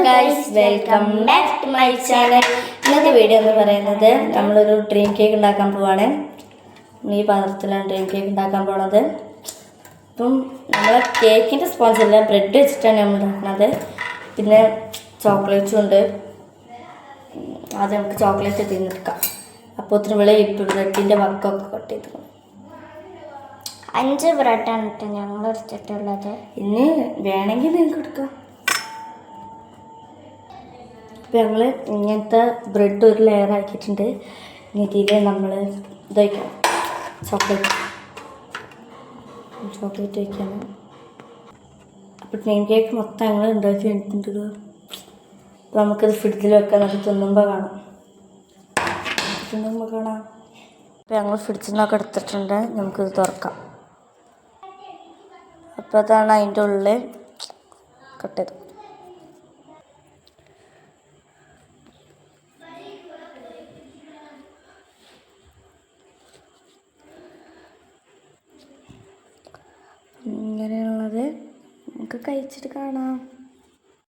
Guys, welcome back to my channel. ഇന്നത്തെ video എന്ന് പറയുന്നത് നമ്മളൊരു ഡ്രീം കേക്ക് ഉണ്ടാക്കാൻ പോവാണ്. ഈ പാത്രത്തിലാണ് ഡ്രീം കേക്ക് ഉണ്ടാക്കാൻ പോണത്. അപ്പം നമ്മൾ കേക്കിൻ്റെ സ്പോൺസറല്ല, ബ്രെഡ് വെച്ചിട്ടാണ് നമ്മൾ ഉണ്ടാക്കുന്നത്. പിന്നെ ചോക്ലേറ്റ്സും ഉണ്ട്. ആദ്യം നമുക്ക് ചോക്ലേറ്റ് തിന്നെടുക്കാം. അപ്പോൾ ഒത്തിരി വിള ഇപ്പം ബ്രെഡിൻ്റെ വക്കൊക്കെ കട്ട് ചെയ്തു. 5 ബ്രെഡാണ് കേട്ടോ ഞങ്ങൾ എടുത്തിട്ടുള്ളത്. ഇനി വേണമെങ്കിൽ നിങ്ങൾക്ക് എടുക്കാം. അപ്പോൾ ഞങ്ങൾ ഇങ്ങനത്തെ ബ്രെഡ് ഒരു ലെയർ ആക്കിയിട്ടുണ്ട്. ഇതിൽ നമ്മൾ ഇത് വയ്ക്കണം, ചോക്ലേറ്റ് വയ്ക്കണം. അപ്പോൾ ഡ്രീം കേക്ക് മൊത്തം ഞങ്ങൾ ഉണ്ടാക്കി എടുത്തിട്ടുണ്ട്. അപ്പോൾ നമുക്കത് ഫ്രിഡ്ജിൽ വെക്കാം, നമുക്ക് തിന്നുമ്പോൾ കാണാം. അപ്പോൾ ഞങ്ങൾ ഫ്രിഡ്ജിൽ നിന്നൊക്കെ എടുത്തിട്ടുണ്ട്. നമുക്കിത് തുറക്കാം. അപ്പോൾ അതാണ് അതിൻ്റെ ഉള്ളിൽ കട്ട് ചെയ്ത്. ഇങ്ങനെയുള്ളത് നമുക്ക് കഴിച്ചിട്ട് കാണാം.